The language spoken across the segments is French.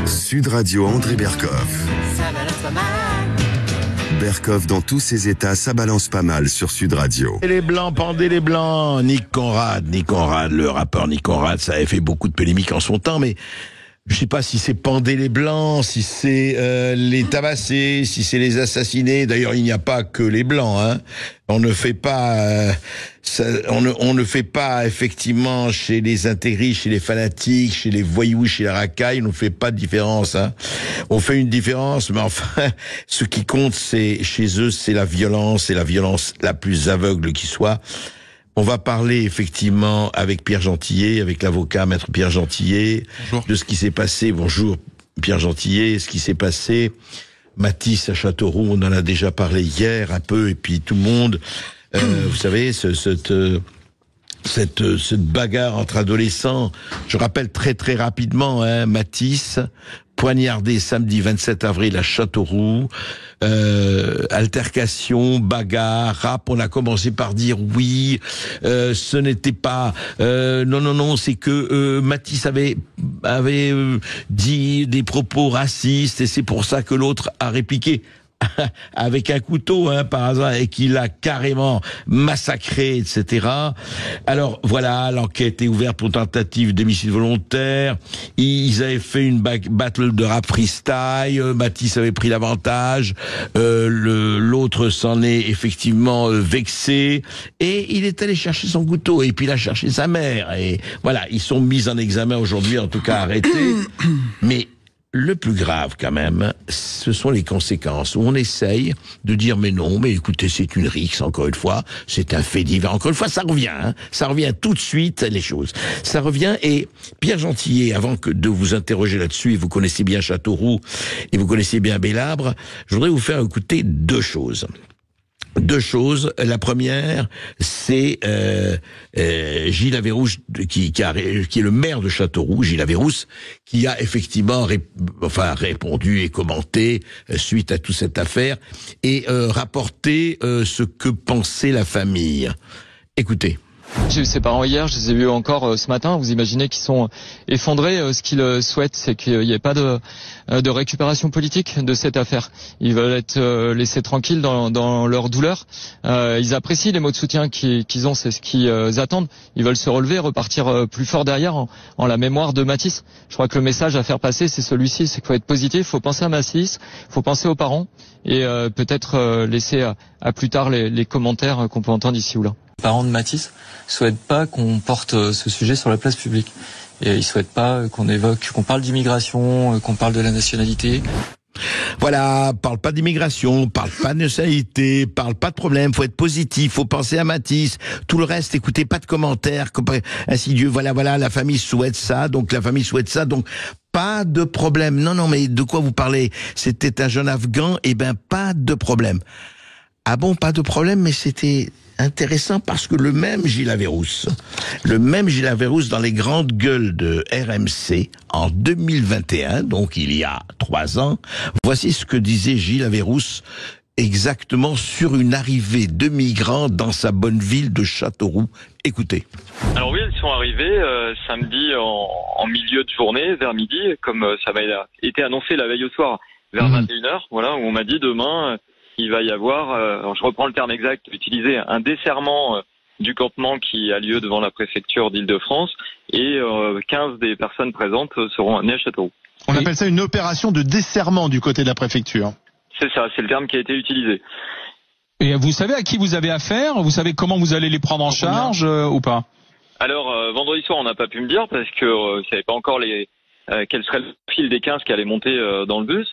Sud Radio André Berkoff. Ça balance pas mal. Berkoff dans tous ses états, ça balance pas mal sur Sud Radio. Et les Blancs, pendez les Blancs. Nick Conrad, le rappeur Nick Conrad, ça avait fait beaucoup de polémiques en son temps, mais je sais pas si c'est pendez les Blancs, si c'est les tabasser, si c'est les assassiner. D'ailleurs, il n'y a pas que les Blancs, hein. On ne fait pas, on ne fait pas effectivement chez les intégristes, chez les fanatiques, chez les voyous, chez la racaille, on ne fait pas de différence, hein. On fait une différence, mais enfin, ce qui compte, c'est chez eux, c'est la violence la plus aveugle qui soit. On va parler effectivement avec Pierre Gentillet, avec l'avocat maître Pierre Gentillet. Bonjour. De ce qui s'est passé. Bonjour Pierre Gentillet, ce qui s'est passé. Matisse à Châteauroux, on en a déjà parlé hier un peu, et puis tout le monde, vous savez, cette bagarre entre adolescents. Je rappelle très très rapidement, hein, Matisse poignardé samedi 27 avril à Châteauroux. Altercation, bagarre, rap. On a commencé par dire oui, ce n'était pas non, c'est que Matisse avait dit des propos racistes et c'est pour ça que l'autre a répliqué avec un couteau, hein, par hasard, et qu'il a carrément massacré, etc. Alors voilà, l'enquête est ouverte pour tentative d'homicide volontaire. Ils avaient fait une battle de rap freestyle. Matisse avait pris l'avantage. L'autre s'en est effectivement vexé et il est allé chercher son couteau et puis il a cherché sa mère. Et voilà, ils sont mis en examen aujourd'hui, en tout cas arrêtés. Mais le plus grave quand même, ce sont les conséquences, où on essaye de dire mais non, mais écoutez, c'est une rixe, encore une fois, c'est un fait divers, encore une fois, ça revient, hein, ça revient tout de suite, les choses. Ça revient, et Pierre Gentillet, avant de vous interroger là-dessus, et vous connaissez bien Châteauroux, et vous connaissez bien Bélabre, je voudrais vous faire écouter deux choses. La première, c'est Gilles Averrousse, qui est le maire de Châteauroux, Gilles Averrousse, qui a effectivement répondu et commenté suite à toute cette affaire et rapporté ce que pensait la famille. Écoutez. J'ai eu ses parents hier, je les ai vus encore ce matin. Vous imaginez qu'ils sont effondrés. Ce qu'ils souhaitent, c'est qu'il n'y ait pas de récupération politique de cette affaire. Ils veulent être laissés tranquilles dans leur douleur. Ils apprécient les mots de soutien qu'ils ont, c'est ce qu'ils attendent. Ils veulent se relever, repartir plus fort derrière en la mémoire de Matisse. Je crois que le message à faire passer, c'est celui-ci, c'est qu'il faut être positif, il faut penser à Matisse, il faut penser aux parents et peut-être laisser à plus tard les commentaires qu'on peut entendre ici ou là. Les parents de Matisse souhaitent pas qu'on porte ce sujet sur la place publique. Et ils souhaitent pas qu'on parle d'immigration, qu'on parle de la nationalité. Voilà, parle pas d'immigration, parle pas de nationalité, parle pas de problème, faut être positif, faut penser à Matisse. Tout le reste, écoutez, pas de commentaires, insidieux, voilà, la famille souhaite ça, donc pas de problème. Non, mais de quoi vous parlez? C'était un jeune Afghan, pas de problème. Ah bon, pas de problème, mais c'était intéressant parce que le même Gilles Averrousse dans les grandes gueules de RMC en 2021, donc il y a 3 ans, voici ce que disait Gilles Averrousse exactement sur une arrivée de migrants dans sa bonne ville de Châteauroux. Écoutez. Alors oui, ils sont arrivés samedi en milieu de journée, vers midi, comme ça avait été annoncé la veille au soir, vers 21h, voilà, où on m'a dit demain... il va y avoir, alors je reprends le terme exact utilisé, un desserrement du campement qui a lieu devant la préfecture d'Île-de-France et 15 des personnes présentes seront amenées à Châteauroux. On appelle ça une opération de desserrement du côté de la préfecture. C'est ça, c'est le terme qui a été utilisé. Et vous savez à qui vous avez affaire? Vous savez comment vous allez les prendre en charge ou pas? Alors vendredi soir on n'a pas pu me dire parce que je ne savais pas encore quel serait le fil des 15 qui allaient monter dans le bus.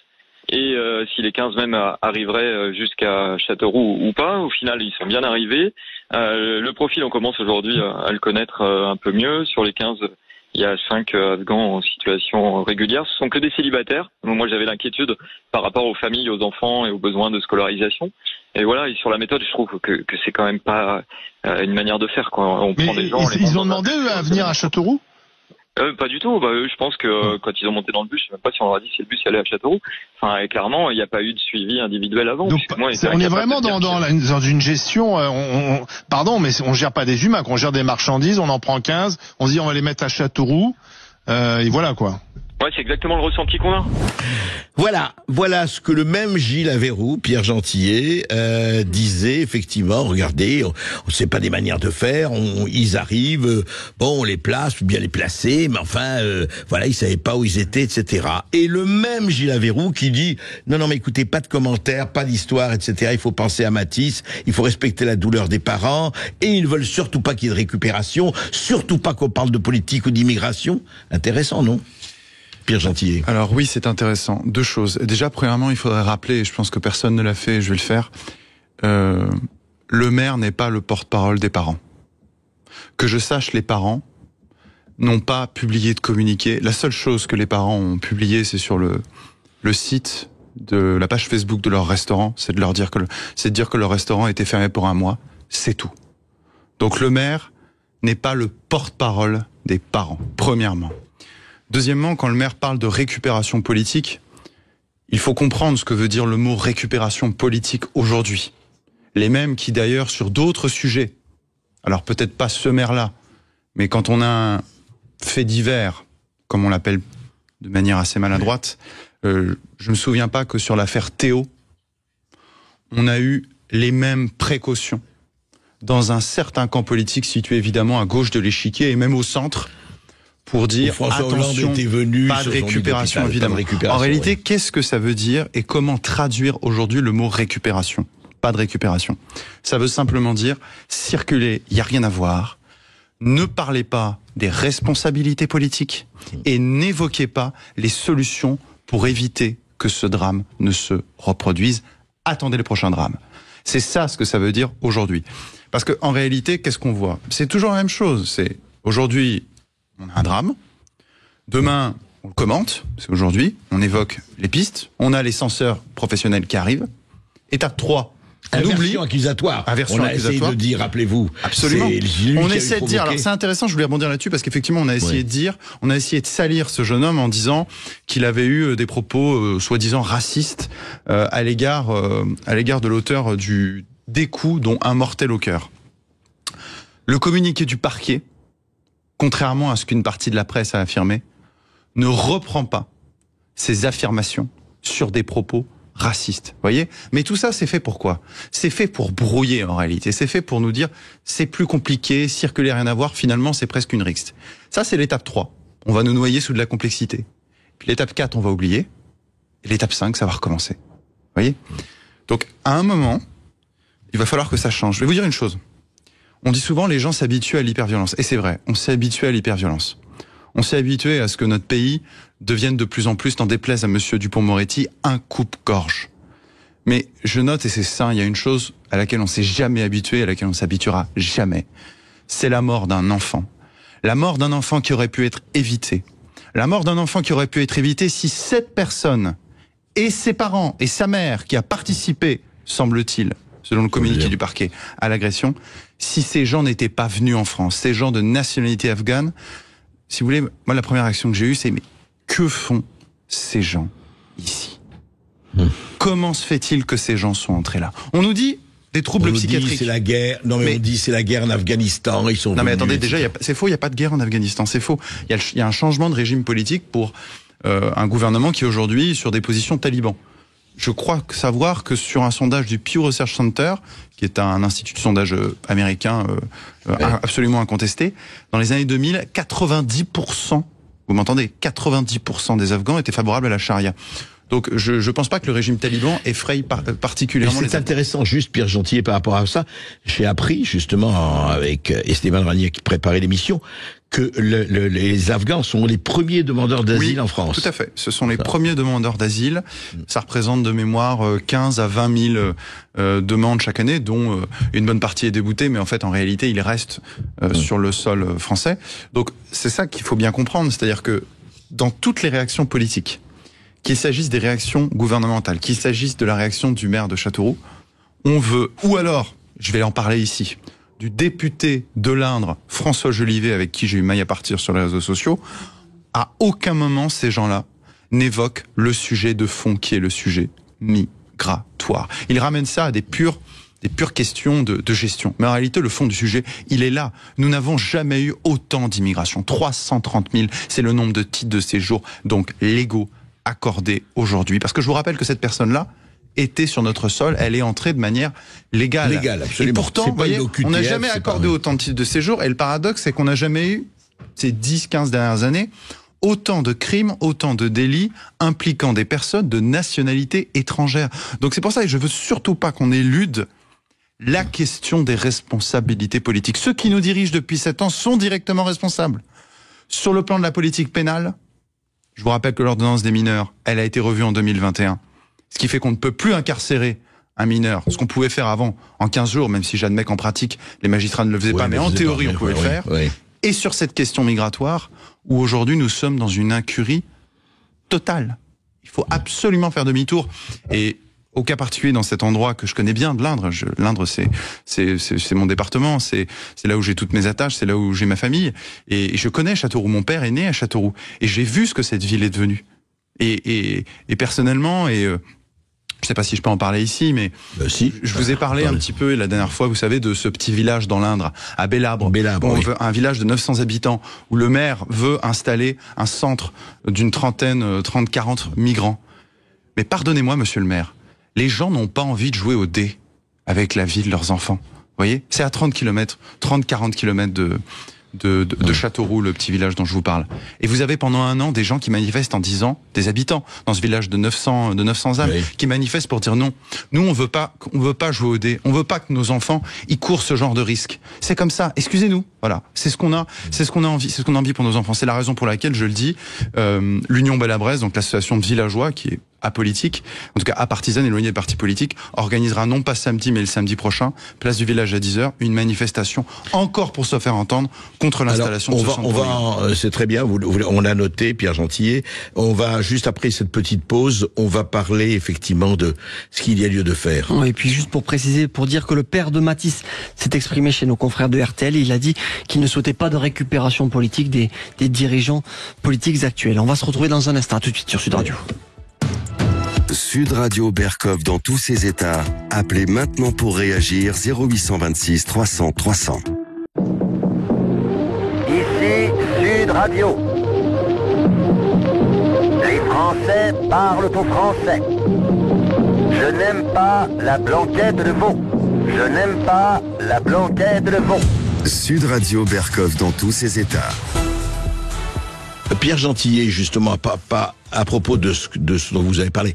Et si les 15 même arriveraient jusqu'à Châteauroux ou pas, au final ils sont bien arrivés. Le profil, on commence aujourd'hui à le connaître un peu mieux. Sur les 15, il y a 5 Afghans en situation régulière. Ce sont que des célibataires. Moi j'avais l'inquiétude par rapport aux familles, aux enfants et aux besoins de scolarisation. Et voilà, et sur la méthode, je trouve que c'est quand même pas une manière de faire, quoi. On prend des gens. Ils ont demandé eux à venir à Châteauroux? Pas du tout. Eux, je pense que quand ils ont monté dans le bus, je sais même pas si on leur a dit si le bus allait à Châteauroux. Enfin, clairement, il n'y a pas eu de suivi individuel avant. Donc, on est vraiment dans une gestion. Pardon, mais on gère pas des humains, on gère des marchandises. On en prend 15. On se dit on va les mettre à Châteauroux. Et voilà quoi. Ouais, c'est exactement le ressenti qu'on a. Voilà ce que le même Gilles Averroux, Pierre Gentillet, disait effectivement. Regardez, c'est pas des manières de faire. Ils arrivent, on les place, ou bien les placer, mais enfin, voilà, ils savaient pas où ils étaient, etc. Et le même Gilles Averroux qui dit non, mais écoutez, pas de commentaires, pas d'histoire, etc. Il faut penser à Matisse, il faut respecter la douleur des parents, et ils ne veulent surtout pas qu'il y ait de récupération, surtout pas qu'on parle de politique ou d'immigration. Intéressant, non ? Pierre Gentillet. Alors oui, c'est intéressant. Deux choses. Déjà, premièrement, il faudrait rappeler, et je pense que personne ne l'a fait, et je vais le faire, le maire n'est pas le porte-parole des parents. Que je sache, les parents n'ont pas publié de communiqué. La seule chose que les parents ont publié, c'est sur le site de la page Facebook de leur restaurant, c'est de dire que leur restaurant était fermé pour 1 mois. C'est tout. Donc le maire n'est pas le porte-parole des parents, premièrement. Deuxièmement, quand le maire parle de récupération politique, il faut comprendre ce que veut dire le mot récupération politique aujourd'hui. Les mêmes qui d'ailleurs sur d'autres sujets, alors peut-être pas ce maire-là, mais quand on a un fait divers, comme on l'appelle de manière assez maladroite, je me souviens pas que sur l'affaire Théo, on a eu les mêmes précautions dans un certain camp politique situé évidemment à gauche de l'échiquier et même au centre, pour dire attention, pas de récupération évidemment. En réalité, qu'est-ce que ça veut dire et comment traduire aujourd'hui le mot récupération ? Pas de récupération. Ça veut simplement dire circuler, il n'y a rien à voir. Ne parlez pas des responsabilités politiques et n'évoquez pas les solutions pour éviter que ce drame ne se reproduise. Attendez le prochain drame. C'est ça ce que ça veut dire aujourd'hui. Parce que en réalité, qu'est-ce qu'on voit ? C'est toujours la même chose. C'est aujourd'hui, on a un drame. Demain, on le commente. C'est aujourd'hui. On évoque les pistes. On a les censeurs professionnels qui arrivent. Étape 3. Aversion accusatoire. On a essayé de dire, rappelez-vous. Absolument. On essaie de dire. Alors c'est intéressant. Je voulais rebondir là-dessus parce qu'effectivement, on a essayé de dire, on a essayé de salir ce jeune homme en disant qu'il avait eu des propos soi-disant racistes à l'égard de l'auteur des coups, dont un mortel au cœur. Le communiqué du parquet, contrairement à ce qu'une partie de la presse a affirmé, ne reprend pas ces affirmations sur des propos racistes. Voyez ? Mais tout ça, c'est fait pour quoi ? C'est fait pour brouiller en réalité. C'est fait pour nous dire c'est plus compliqué, circuler, rien à voir, finalement c'est presque une rixe. Ça, c'est l'étape 3. On va nous noyer sous de la complexité. Puis l'étape 4, on va oublier. Et l'étape 5, ça va recommencer. Voyez ? Donc, à un moment, il va falloir que ça change. Je vais vous dire une chose. On dit souvent les gens s'habituent à l'hyperviolence. Et c'est vrai, on s'est habitué à l'hyperviolence. On s'est habitué à ce que notre pays devienne de plus en plus, n'en déplaise à monsieur Dupond-Moretti, un coupe-gorge. Mais je note, et c'est ça, il y a une chose à laquelle on s'est jamais habitué, à laquelle on s'habituera jamais. C'est la mort d'un enfant. La mort d'un enfant qui aurait pu être évitée. La mort d'un enfant qui aurait pu être évitée si cette personne et ses parents et sa mère qui a participé, semble-t-il, selon le communiqué du parquet, à l'agression, si ces gens n'étaient pas venus en France, ces gens de nationalité afghane, si vous voulez, moi la première réaction que j'ai eue, c'est mais que font ces gens ici ? Comment se fait-il que ces gens sont entrés là ? On nous dit des troubles psychiatriques. C'est la guerre. Non mais on dit c'est la guerre en Afghanistan. Ils sont. Non mais attendez, déjà c'est faux. Il y a pas de guerre en Afghanistan. C'est faux. Il y a un changement de régime politique pour un gouvernement qui est aujourd'hui sur des positions talibans. Je crois savoir que sur un sondage du Pew Research Center, qui est un institut de sondage américain absolument incontesté, dans les années 2000, 90%, vous m'entendez, 90% des Afghans étaient favorables à la charia. Donc je pense pas que le régime taliban effraie particulièrement les Afghans. C'est intéressant, juste Pierre Gentillet, par rapport à ça. J'ai appris justement avec Esteban Ranier qui préparait l'émission que les Afghans sont les premiers demandeurs d'asile en France. Tout à fait. Ce sont les premiers demandeurs d'asile. Ça représente de mémoire 15 à 20 000 demandes chaque année, dont une bonne partie est déboutée, mais en fait, en réalité, ils restent sur le sol français. Donc, c'est ça qu'il faut bien comprendre. C'est-à-dire que dans toutes les réactions politiques, qu'il s'agisse des réactions gouvernementales, qu'il s'agisse de la réaction du maire de Châteauroux, on veut, ou alors, je vais en parler ici, du député de l'Indre, François Jolivet, avec qui j'ai eu maille à partir sur les réseaux sociaux, à aucun moment ces gens-là n'évoquent le sujet de fond qui est le sujet migratoire. Ils ramènent ça à des purs pures questions de gestion. Mais en réalité, le fond du sujet, il est là. Nous n'avons jamais eu autant d'immigration. 330 000, c'est le nombre de titres de séjour, donc légaux, accordés aujourd'hui. Parce que je vous rappelle que cette personne-là était sur notre sol, elle est entrée de manière légale. Légale, absolument. Et pourtant, vous voyez, on n'a jamais accordé autant de titres de séjour. Et le paradoxe, c'est qu'on n'a jamais eu, ces 10-15 dernières années, autant de crimes, autant de délits impliquant des personnes de nationalité étrangère. Donc c'est pour ça que je veux surtout pas qu'on élude la question des responsabilités politiques. Ceux qui nous dirigent depuis 7 ans sont directement responsables. Sur le plan de la politique pénale, je vous rappelle que l'ordonnance des mineurs, elle a été revue en 2021. Ce qui fait qu'on ne peut plus incarcérer un mineur, ce qu'on pouvait faire avant en 15 jours, même si j'admets qu'en pratique, les magistrats ne le faisaient pas, mais en théorie, on pouvait le faire. Et sur cette question migratoire, où aujourd'hui nous sommes dans une incurie totale. Il faut absolument faire demi-tour. Et au cas particulier dans cet endroit que je connais bien de l'Indre, l'Indre c'est mon département, c'est là où j'ai toutes mes attaches, c'est là où j'ai ma famille. Et je connais Châteauroux, mon père est né à Châteauroux. Et j'ai vu ce que cette ville est devenue. Et personnellement, je sais pas si je peux en parler ici, mais si. Je vous ai parlé un petit peu la dernière fois, vous savez, de ce petit village dans l'Indre, à Bélabre, un village de 900 habitants, où le maire veut installer un centre d'une trentaine, 30-40 migrants. Mais pardonnez-moi, monsieur le maire, les gens n'ont pas envie de jouer au dé avec la vie de leurs enfants. Vous voyez, c'est à 30 km, 30-40 km de Châteauroux, le petit village dont je vous parle. Et vous avez pendant un an des gens qui manifestent en disant, des habitants dans ce village de 900 âmes, qui manifestent pour dire non. Nous, on veut pas jouer au dé. On veut pas que nos enfants, ils courent ce genre de risque. C'est comme ça. Excusez-nous. Voilà. C'est ce qu'on a envie pour nos enfants. C'est la raison pour laquelle je le dis. L'Union Belle-à-Bresse, donc l'association de villageois qui est apolitique, en tout cas apartisane, éloignée des partis politiques, organisera non pas samedi, mais le samedi prochain, place du village à 10h, une manifestation encore pour se faire entendre contre l'installation de ce centre. C'est très bien, on l'a noté, Pierre Gentillet. On va, juste après cette petite pause, on va parler effectivement de ce qu'il y a lieu de faire. Et puis juste pour préciser, pour dire que le père de Matisse s'est exprimé chez nos confrères de RTL, il a dit qu'il ne souhaitait pas de récupération politique des dirigeants politiques actuels. On va se retrouver dans un instant, tout de suite sur Sud Radio. Sud Radio Berkov dans tous ses états. Appelez maintenant pour réagir 0826 300 300. Ici Sud Radio. Les Français parlent au français. Je n'aime pas la blanquette de veau. Je n'aime pas la blanquette de veau. Sud Radio Berkov dans tous ses états. Pierre Gentillet, justement, pas à propos de ce dont vous avez parlé.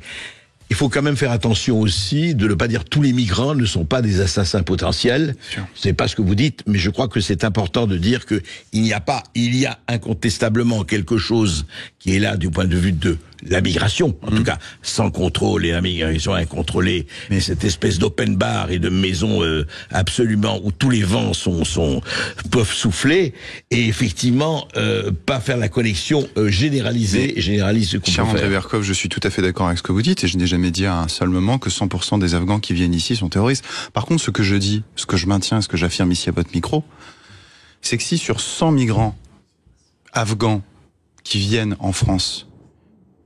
Il faut quand même faire attention aussi de ne pas dire tous les migrants ne sont pas des assassins potentiels. C'est pas ce que vous dites, mais je crois que c'est important de dire que il y a incontestablement quelque chose qui est là du point de vue de la migration, en tout cas sans contrôle, et la migration incontrôlée, mais cette espèce d'open bar et de maison absolument où tous les vents peuvent souffler, et effectivement pas faire la connexion généraliser ce qu'on peut faire. André Berkov, je suis tout à fait d'accord avec ce que vous dites, et je n'ai jamais dit à un seul moment que 100% des Afghans qui viennent ici sont terroristes. Par contre, ce que je dis, ce que je maintiens, ce que j'affirme ici à votre micro, c'est que si sur 100 migrants afghans qui viennent en France,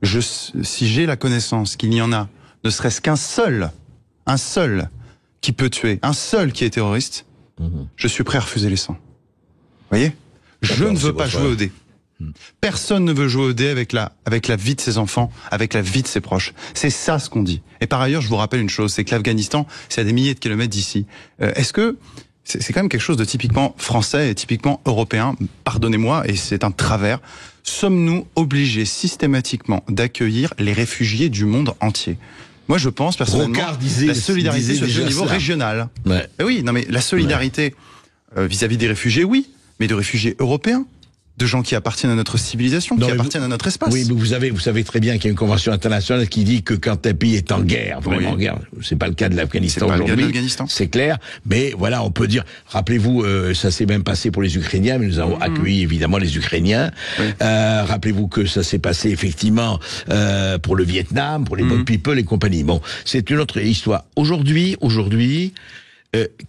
si j'ai la connaissance qu'il y en a, ne serait-ce qu'un seul qui peut tuer, un seul qui est terroriste, je suis prêt à refuser les 100. Vous voyez ? Je ne veux pas jouer au dé. Personne ne veut jouer au dé avec la vie de ses enfants, avec la vie de ses proches. C'est ça ce qu'on dit. Et par ailleurs, je vous rappelle une chose, c'est que l'Afghanistan, c'est à des milliers de kilomètres d'ici. Est-ce que c'est quand même quelque chose de typiquement français et typiquement européen, pardonnez-moi, et c'est un travers. Sommes-nous obligés systématiquement d'accueillir les réfugiés du monde entier ? Moi, je pense personnellement la solidarité sur le niveau régional. Ouais. Oui, non mais la solidarité vis-à-vis des réfugiés, oui, mais de réfugiés européens, de gens qui appartiennent à notre civilisation, qui appartiennent à notre espace. Oui, mais vous savez très bien qu'il y a une convention internationale qui dit que quand un pays est en guerre, vraiment en guerre, c'est pas le cas de l'Afghanistan aujourd'hui, c'est clair, mais voilà, on peut dire, rappelez-vous, ça s'est même passé pour les Ukrainiens, mais nous avons accueilli évidemment les Ukrainiens. Rappelez-vous que ça s'est passé effectivement pour le Vietnam, pour les Boat People et compagnie. Bon, c'est une autre histoire. Aujourd'hui,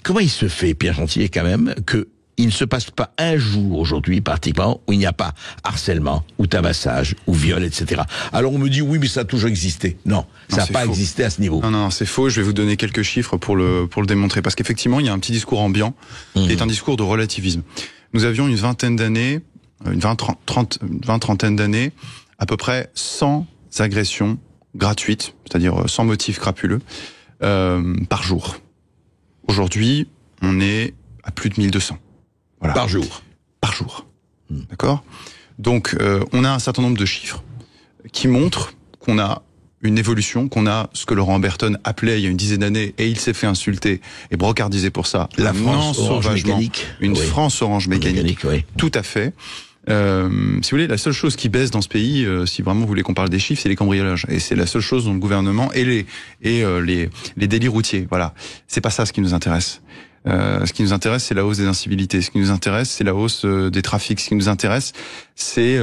comment il se fait, Pierre Gentillet, quand même, que il ne se passe pas un jour aujourd'hui, pratiquement, où il n'y a pas harcèlement, ou tabassage, ou viol, etc. Alors on me dit, oui, mais ça a toujours existé. Non, ça n'a pas existé à ce niveau. Non, c'est faux. Je vais vous donner quelques chiffres pour le démontrer. Parce qu'effectivement, il y a un petit discours ambiant, qui est un discours de relativisme. Nous avions une trentaine d'années, à peu près 100 agressions gratuites, c'est-à-dire sans motif crapuleux, par jour. Aujourd'hui, on est à plus de 1200. Voilà. Par jour. Par jour. D'accord ? Donc, on a un certain nombre de chiffres qui montrent qu'on a une évolution, qu'on a ce que Laurent Berton appelait il y a une dizaine d'années, et il s'est fait insulter et brocardiser pour ça, la France orange mécanique. Une France orange mécanique. Oui. Tout à fait. Si vous voulez, la seule chose qui baisse dans ce pays, si vraiment vous voulez qu'on parle des chiffres, c'est les cambriolages. Et c'est la seule chose dont le gouvernement et les délits routiers. Voilà. C'est pas ça ce qui nous intéresse. Ce qui nous intéresse, c'est la hausse des incivilités. Ce qui nous intéresse, c'est la hausse des trafics. Ce qui nous intéresse, c'est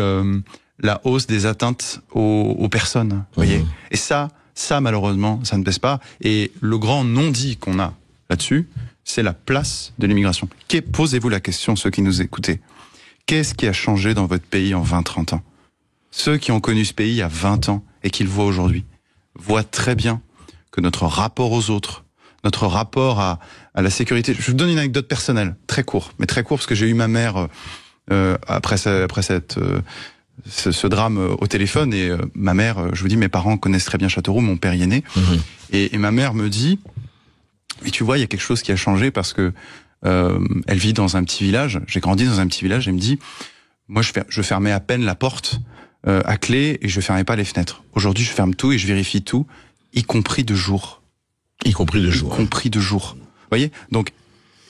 la hausse des atteintes aux personnes. Vous voyez. Et ça, malheureusement, ça ne baisse pas. Et le grand non-dit qu'on a là-dessus, c'est la place de l'immigration. Posez-vous la question, ceux qui nous écoutez. Qu'est-ce qui a changé dans votre pays en 20-30 ans ? Ceux qui ont connu ce pays il y a 20 ans et qui le voient aujourd'hui voient très bien que notre rapport aux autres, notre rapport à la sécurité... Je vous donne une anecdote personnelle, très court parce que j'ai eu ma mère après ce drame au téléphone, et ma mère, je vous dis, mes parents connaissent très bien Châteauroux, mon père y est né, et ma mère me dit, mais tu vois, il y a quelque chose qui a changé parce que elle vit dans un petit village, j'ai grandi dans un petit village, elle me dit, moi je fermais à peine la porte à clé et je fermais pas les fenêtres. Aujourd'hui je ferme tout et je vérifie tout, y compris de jour. Y compris de jour. Vous voyez ? Donc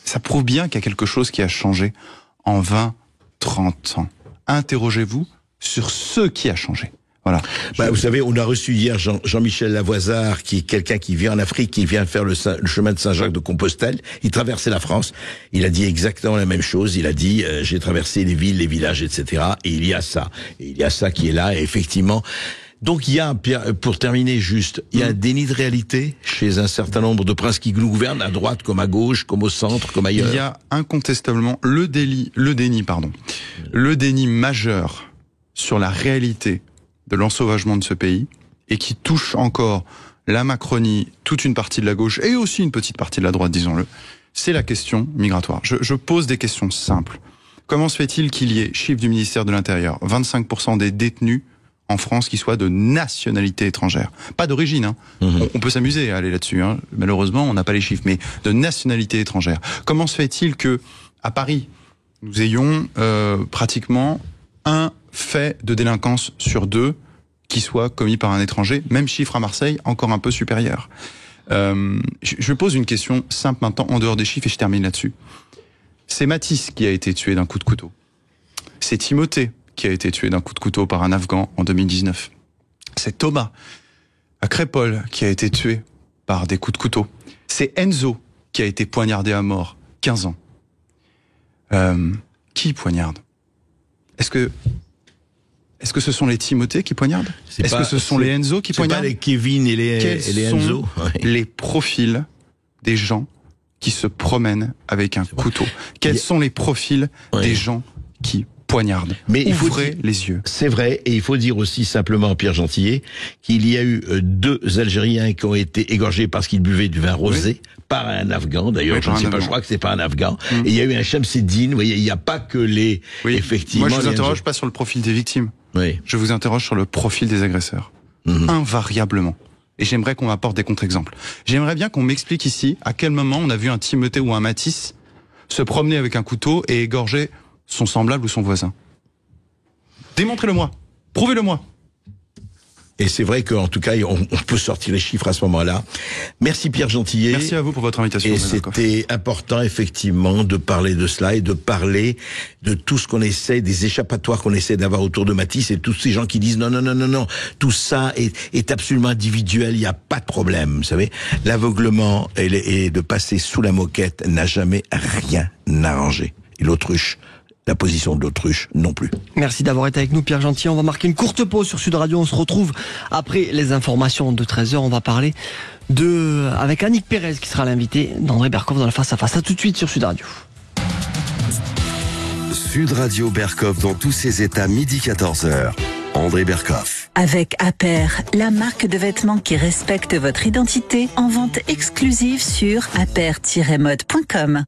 ça prouve bien qu'il y a quelque chose qui a changé en 20-30 ans. Interrogez-vous sur ce qui a changé. Voilà. Vous savez, on a reçu hier Jean-Michel Lavoisard, qui est quelqu'un qui vit en Afrique, qui vient faire le chemin de Saint-Jacques de Compostelle. Il traversait la France. Il a dit exactement la même chose. Il a dit, j'ai traversé les villes, les villages, etc. Et il y a ça. Et il y a ça qui est là. Et effectivement. Donc il y a, pour terminer juste, il y a un déni de réalité chez un certain nombre de princes qui nous gouvernent, à droite comme à gauche, comme au centre, comme ailleurs. Il y a incontestablement le déni majeur sur la réalité de l'ensauvagement de ce pays, et qui touche encore la Macronie, toute une partie de la gauche, et aussi une petite partie de la droite, disons-le, c'est la question migratoire. Je pose des questions simples. Comment se fait-il qu'il y ait, chiffre du ministère de l'Intérieur, 25% des détenus en France qui soient de nationalité étrangère? Pas d'origine, hein. On peut s'amuser à aller là-dessus, hein. Malheureusement, on n'a pas les chiffres, mais de nationalité étrangère. Comment se fait-il que, à Paris, nous ayons pratiquement un fait de délinquance sur 2 qui soit commis par un étranger, même chiffre à Marseille, encore un peu supérieur. Je pose une question simple maintenant, en dehors des chiffres, et je termine là-dessus. C'est Matisse qui a été tué d'un coup de couteau. C'est Timothée qui a été tué d'un coup de couteau par un Afghan en 2019. C'est Thomas à Crépol qui a été tué par des coups de couteau. C'est Enzo qui a été poignardé à mort, 15 ans. Qui poignarde ? Est-ce que ce sont les Timothée qui poignardent ? Est-ce que ce sont les Enzo qui poignardent ? C'est pas les Kevin et les Enzo. Les profils des gens qui se promènent avec un couteau. Quels sont les profils des gens qui poignardent ? Mais ouvrez les yeux. C'est vrai, et il faut dire aussi simplement, Pierre Gentillet, qu'il y a eu 2 Algériens qui ont été égorgés parce qu'ils buvaient du vin rosé, par un Afghan, d'ailleurs, je ne sais pas, je crois que c'est pas un Afghan. Et il y a eu un Shamseddine, vous voyez, il n'y a pas que les... effectivement. Moi, je vous interroge pas sur le profil des victimes. Je vous interroge sur le profil des agresseurs. Invariablement. Et j'aimerais qu'on m'apporte des contre-exemples. J'aimerais bien qu'on m'explique ici à quel moment on a vu un Timothée ou un Matisse se promener avec un couteau et égorger son semblable ou son voisin. Démontrez-le-moi. Prouvez-le-moi. Et c'est vrai qu'en tout cas, on peut sortir les chiffres à ce moment-là. Merci Pierre Gentillet. Merci à vous pour votre invitation. Et c'était important, effectivement, de parler de cela et de parler de tout ce qu'on essaie, des échappatoires qu'on essaie d'avoir autour de Matisse, et tous ces gens qui disent non, tout ça est absolument individuel, il n'y a pas de problème, vous savez. L'aveuglement et de passer sous la moquette n'a jamais rien arrangé. Et l'autruche, la position de l'autruche non plus. Merci d'avoir été avec nous, Pierre Gentillet. On va marquer une courte pause sur Sud Radio. On se retrouve après les informations de 13h. On va parler avec Annick Pérez qui sera l'invité d'André Berkoff dans la Face à Face. À tout de suite sur Sud Radio. Sud Radio Berkov dans tous ses états, midi 14h. André Berkov. Avec Aper, la marque de vêtements qui respecte votre identité, en vente exclusive sur aper-mode.com.